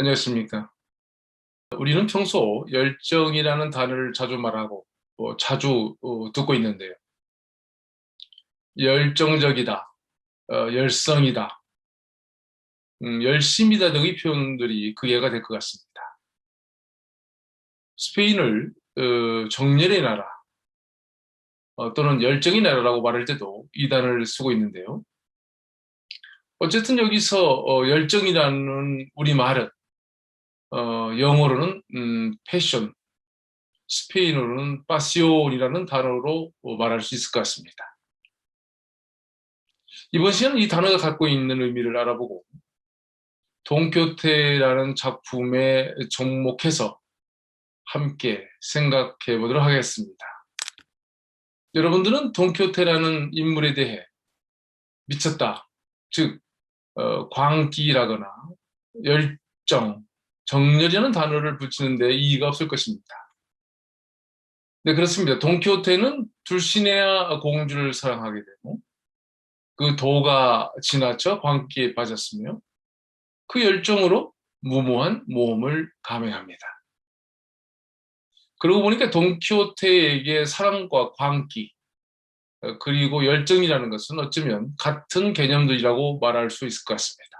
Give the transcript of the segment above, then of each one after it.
안녕하십니까. 우리는 평소 열정이라는 단어를 자주 말하고 자주 듣고 있는데요. 열정적이다, 열성이다, 열심이다 등의 표현들이 그 예가 될 것 같습니다. 스페인을 정열의 나라 또는 열정의 나라라고 말할 때도 이 단어를 쓰고 있는데요. 어쨌든 여기서 열정이라는 우리말은 영어로는 패션, 스페인어로는 파시온이라는 단어로 말할 수 있을 것 같습니다. 이번 시간은 이 단어가 갖고 있는 의미를 알아보고 돈키호테라는 작품에 접목해서 함께 생각해 보도록 하겠습니다. 여러분들은 돈키호테라는 인물에 대해 미쳤다, 즉 광기라거나 열정, 정열이라는 단어를 붙이는 데 이의가 없을 것입니다. 네, 그렇습니다. 돈키호테는 둘시네아 공주를 사랑하게 되고 그 도가 지나쳐 광기에 빠졌으며 그 열정으로 무모한 모험을 감행합니다. 그러고 보니까 돈키호테에게 사랑과 광기, 그리고 열정이라는 것은 어쩌면 같은 개념들이라고 말할 수 있을 것 같습니다.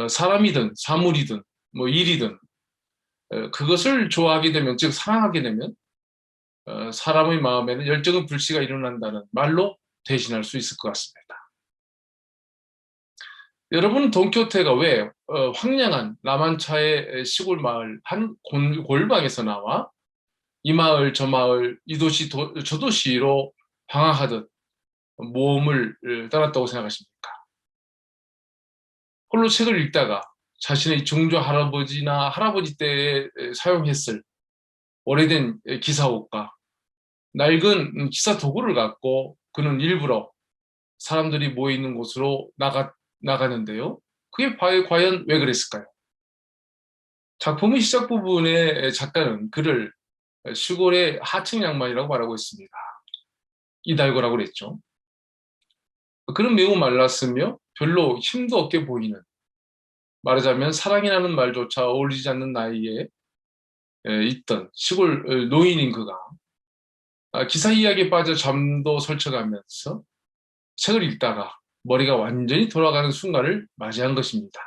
사람이든 사물이든 뭐 일이든 그것을 좋아하게 되면, 즉 사랑하게 되면 사람의 마음에는 열정의 불씨가 일어난다는 말로 대신할 수 있을 것 같습니다. 여러분, 돈키호테가 왜 황량한 라만차의 시골 마을 한 골방에서 나와 이 마을 저 마을 이 도시 저 도시로 방황하듯 모험을 떠났다고 생각하십니까? 홀로 책을 읽다가 자신의 증조 할아버지나 할아버지 때에 사용했을 오래된 기사옷과 낡은 기사 도구를 갖고 그는 일부러 사람들이 모여 있는 곳으로 나가는데요. 그게 과연 왜 그랬을까요? 작품의 시작 부분에 작가는 그를 시골의 하층 양반이라고 말하고 있습니다. 이달고라고 그랬죠. 그는 매우 말랐으며 별로 힘도 없게 보이는, 말하자면 사랑이라는 말조차 어울리지 않는 나이에 있던 시골 노인인 그가 기사 이야기에 빠져 잠도 설쳐가면서 책을 읽다가 머리가 완전히 돌아가는 순간을 맞이한 것입니다.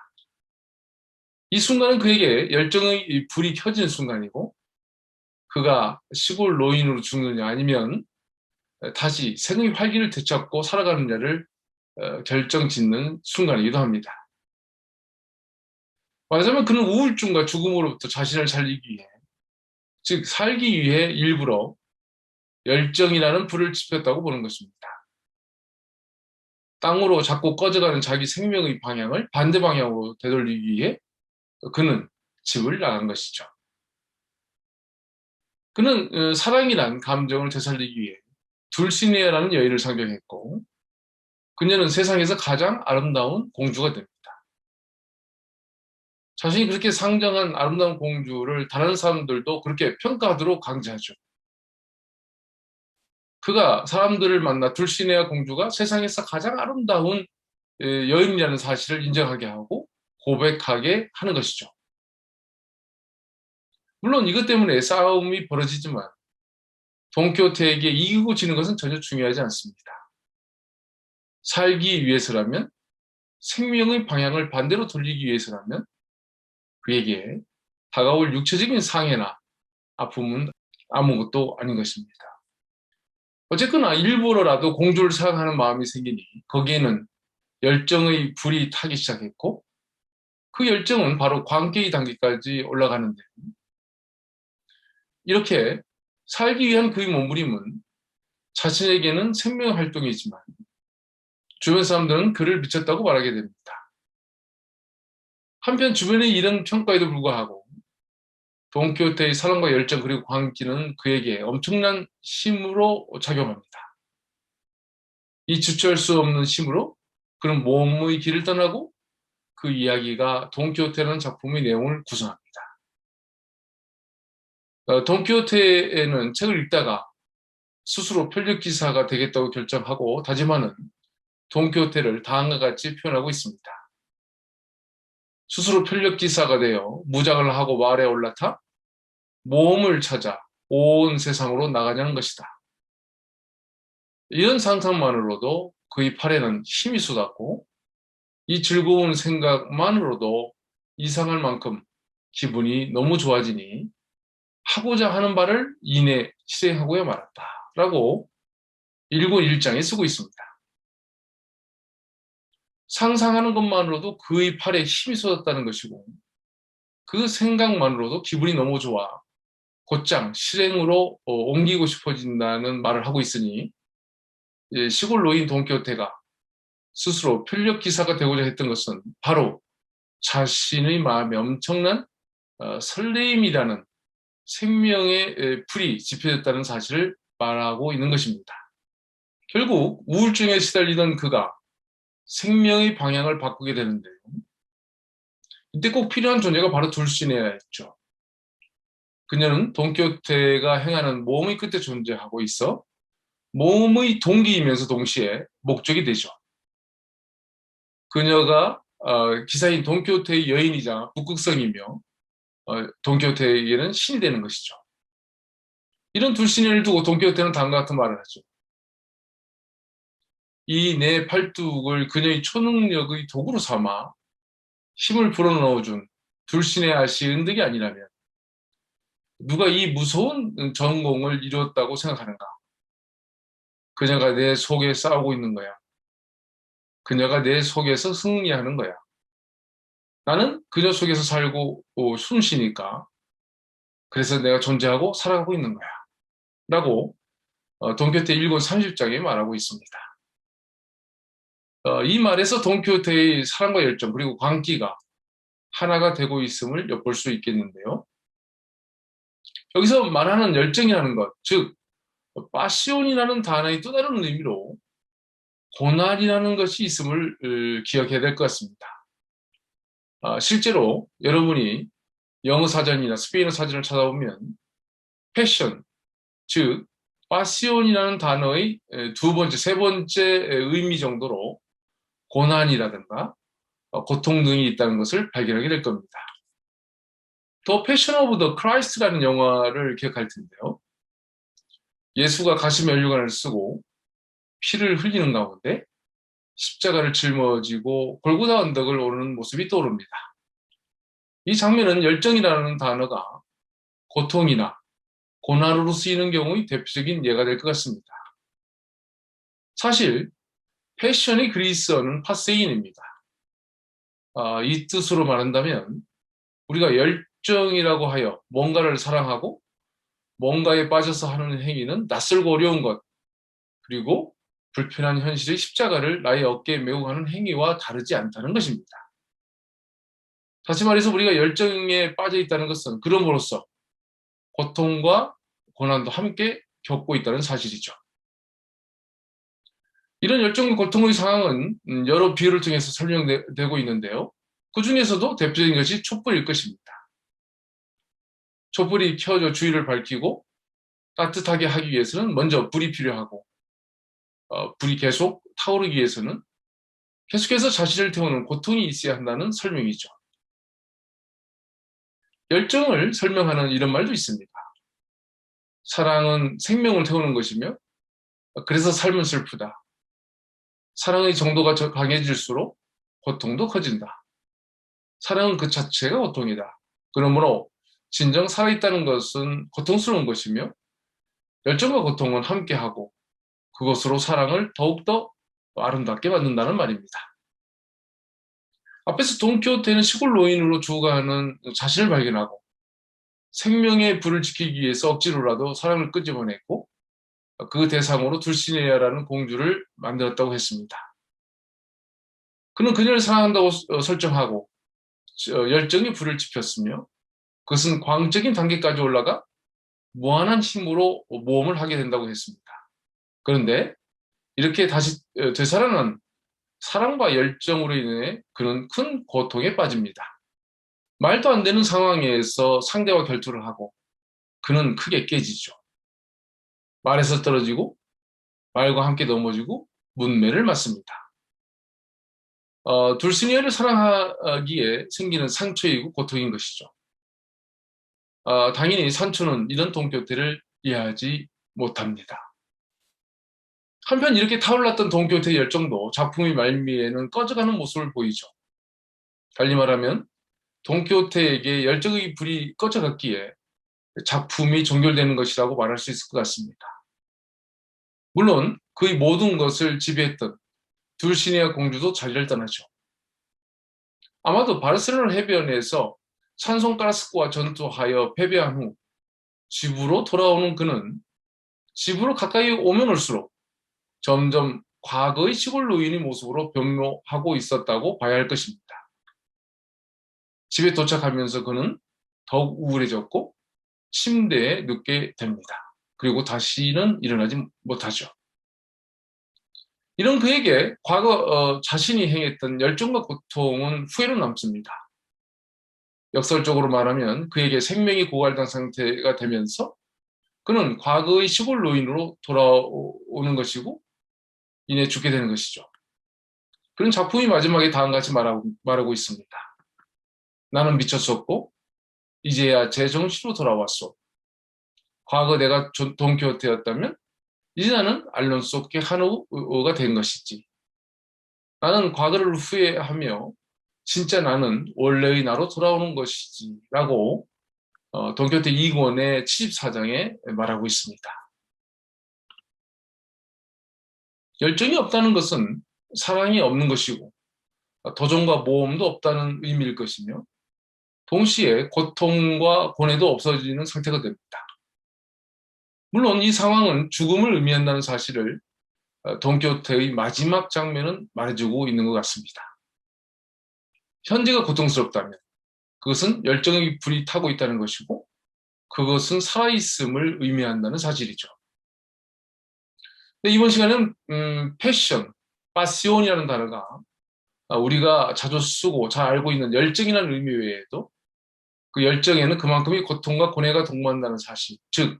이 순간은 그에게 열정의 불이 켜진 순간이고 그가 시골 노인으로 죽느냐 아니면 다시 생의 활기를 되찾고 살아가느냐를 결정짓는 순간이기도 합니다. 말하자면 그는 우울증과 죽음으로부터 자신을 살리기 위해, 즉 살기 위해 일부러 열정이라는 불을 지폈다고 보는 것입니다. 땅으로 자꾸 꺼져가는 자기 생명의 방향을 반대 방향으로 되돌리기 위해 그는 집을 나간 것이죠. 그는 사랑이란 감정을 되살리기 위해 둘시네아라는 여인을 상정했고 그녀는 세상에서 가장 아름다운 공주가 됩니다. 자신이 그렇게 상정한 아름다운 공주를 다른 사람들도 그렇게 평가하도록 강제하죠. 그가 사람들을 만나 둘시네아 공주가 세상에서 가장 아름다운 여인이라는 사실을 인정하게 하고 고백하게 하는 것이죠. 물론 이것 때문에 싸움이 벌어지지만 돈키호테에게 이기고 지는 것은 전혀 중요하지 않습니다. 살기 위해서라면, 생명의 방향을 반대로 돌리기 위해서라면 그에게 다가올 육체적인 상해나 아픔은 아무것도 아닌 것입니다. 어쨌거나 일부러라도 공주를 사랑하는 마음이 생기니 거기에는 열정의 불이 타기 시작했고 그 열정은 바로 광기의 단계까지 올라가는데, 이렇게 살기 위한 그의 몸부림은 자신에게는 생명 활동이지만 주변 사람들은 그를 미쳤다고 말하게 됩니다. 한편 주변의 이런 평가에도 불구하고 돈키호테의 사랑과 열정 그리고 광기는 그에게 엄청난 힘으로 작용합니다. 이 주체할 수 없는 힘으로 그는 모험의 길을 떠나고 그 이야기가 돈키호테라는 작품의 내용을 구성합니다. 돈키호테는 책을 읽다가 스스로 편력기사가 되겠다고 결정하고 다짐하는 돈키호테를 다음과 같이 표현하고 있습니다. 스스로 편력기사가 되어 무장을 하고 말에 올라타 모험을 찾아 온 세상으로 나가냐는 것이다. 이런 상상만으로도 그의 팔에는 힘이 쏟았고 이 즐거운 생각만으로도 이상할 만큼 기분이 너무 좋아지니 하고자 하는 바를 이내 실행하고야 말았다. 라고 1권1장에 쓰고 있습니다. 상상하는 것만으로도 그의 팔에 힘이 쏟았다는 것이고 그 생각만으로도 기분이 너무 좋아 곧장 실행으로 옮기고 싶어진다는 말을 하고 있으니 시골 노인 돈키호테가 스스로 편력기사가 되고자 했던 것은 바로 자신의 마음에 엄청난 설레임이라는 생명의 불이 지펴졌다는 사실을 말하고 있는 것입니다. 결국 우울증에 시달리던 그가 생명의 방향을 바꾸게 되는데요. 이때 꼭 필요한 존재가 바로 둘시네였죠. 그녀는 돈키호테가 행하는 모험의 끝에 존재하고 있어 모험의 동기이면서 동시에 목적이 되죠. 그녀가 기사인 돈키호테의 여인이자 북극성이며 돈키호테에게는 신이 되는 것이죠. 이런 둘신을 두고 돈키호테는 다음과 같은 말을 하죠. 이 내 팔뚝을 그녀의 초능력의 도구로 삼아 힘을 불어넣어준 둘신의 아씨 은덕이 아니라면 누가 이 무서운 전공을 이루었다고 생각하는가? 그녀가 내 속에 싸우고 있는 거야. 그녀가 내 속에서 승리하는 거야. 나는 그녀 속에서 살고 숨쉬니까 그래서 내가 존재하고 살아가고 있는 거야. 라고 돈키호테 1권 30장에 말하고 있습니다. 이 말에서 돈키호테의 사랑과 열정 그리고 광기가 하나가 되고 있음을 엿볼 수 있겠는데요. 여기서 말하는 열정이라는 것, 즉 파시온이라는 단어의 또 다른 의미로 고난이라는 것이 있음을 기억해야 될 것 같습니다. 실제로 여러분이 영어 사전이나 스페인어 사전을 찾아보면 패션, 즉 파시온이라는 단어의 두 번째, 세 번째 의미 정도로 고난이라든가 고통 등이 있다는 것을 발견하게 될 겁니다. 더 패션 오브 더 크라이스트라는 영화를 기억할 텐데요. 예수가 가시면류관을 쓰고 피를 흘리는 가운데 십자가를 짊어지고 골고다 언덕을 오르는 모습이 떠오릅니다. 이 장면은 열정이라는 단어가 고통이나 고난으로 쓰이는 경우의 대표적인 예가 될 것 같습니다. 사실 패션의 그리스어는 파세인입니다. 이 뜻으로 말한다면 우리가 열정이라고 하여 뭔가를 사랑하고 뭔가에 빠져서 하는 행위는 낯설고 어려운 것 그리고 불편한 현실의 십자가를 나의 어깨에 메고 가는 행위와 다르지 않다는 것입니다. 다시 말해서 우리가 열정에 빠져 있다는 것은 그럼으로써 고통과 고난도 함께 겪고 있다는 사실이죠. 이런 열정과 고통의 상황은 여러 비유를 통해서 설명되고 있는데요. 그 중에서도 대표적인 것이 촛불일 것입니다. 촛불이 켜져 주위를 밝히고 따뜻하게 하기 위해서는 먼저 불이 필요하고 불이 계속 타오르기 위해서는 계속해서 자신을 태우는 고통이 있어야 한다는 설명이죠. 열정을 설명하는 이런 말도 있습니다. 사랑은 생명을 태우는 것이며 그래서 삶은 슬프다. 사랑의 정도가 강해질수록 고통도 커진다. 사랑은 그 자체가 고통이다. 그러므로 진정 살아있다는 것은 고통스러운 것이며 열정과 고통은 함께하고 그것으로 사랑을 더욱더 아름답게 만든다는 말입니다. 앞에서 돈키호테는 시골 노인으로 죽어가는 자신을 발견하고 생명의 불을 지키기 위해서 억지로라도 사랑을 끄집어냈고 그 대상으로 둘시네아라는 공주를 만들었다고 했습니다. 그는 그녀를 사랑한다고 설정하고 열정의 불을 지폈으며 그것은 광적인 단계까지 올라가 무한한 힘으로 모험을 하게 된다고 했습니다. 그런데 이렇게 다시 되살아난 사랑과 열정으로 인해 그는 큰 고통에 빠집니다. 말도 안 되는 상황에서 상대와 결투를 하고 그는 크게 깨지죠. 말에서 떨어지고 말과 함께 넘어지고 문매를 맞습니다. 둘시니아를 사랑하기에 생기는 상처이고 고통인 것이죠. 당연히 산초는 이런 돈키호테를 이해하지 못합니다. 한편 이렇게 타올랐던 돈키호테의 열정도 작품의 말미에는 꺼져가는 모습을 보이죠. 달리 말하면 돈키호테에게 열정의 불이 꺼져갔기에 작품이 종결되는 것이라고 말할 수 있을 것 같습니다. 물론 그의 모든 것을 지배했던 둘시니아 공주도 자리를 떠나죠. 아마도 바르셀로나 해변에서 산송가스과 전투하여 패배한 후 집으로 돌아오는 그는 집으로 가까이 오면 올수록 점점 과거의 시골 노인의 모습으로 변모하고 있었다고 봐야 할 것입니다. 집에 도착하면서 그는 더욱 우울해졌고 침대에 눕게 됩니다. 그리고 다시는 일어나지 못하죠. 이런 그에게 과거 자신이 행했던 열정과 고통은 후회로 남습니다. 역설적으로 말하면 그에게 생명이 고갈된 상태가 되면서 그는 과거의 시골 노인으로 돌아오는 것이고 이내 죽게 되는 것이죠. 그런 작품이 마지막에 다음과 같이 말하고 있습니다. 나는 미쳤었고 이제야 제 정신으로 돌아왔소. 과거 내가 돈키호테였다면 이제 나는 알론소 케하노가 된 것이지. 나는 과거를 후회하며 진짜 나는 원래의 나로 돌아오는 것이지 라고 돈키호테 2권의 74장에 말하고 있습니다. 열정이 없다는 것은 사랑이 없는 것이고 도전과 모험도 없다는 의미일 것이며 동시에 고통과 고뇌도 없어지는 상태가 됩니다. 물론 이 상황은 죽음을 의미한다는 사실을 돈키호테의 마지막 장면은 말해주고 있는 것 같습니다. 현재가 고통스럽다면 그것은 열정의 불이 타고 있다는 것이고 그것은 살아있음을 의미한다는 사실이죠. 근데 이번 시간에는 패션, 파시온이라는 단어가 우리가 자주 쓰고 잘 알고 있는 열정이라는 의미 외에도 그 열정에는 그만큼의 고통과 고뇌가 동반한다는 사실, 즉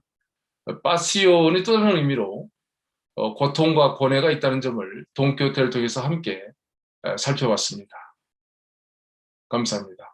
파시온이 또 다른 의미로 고통과 고뇌가 있다는 점을 돈키호테를 통해서 함께 살펴봤습니다. 감사합니다.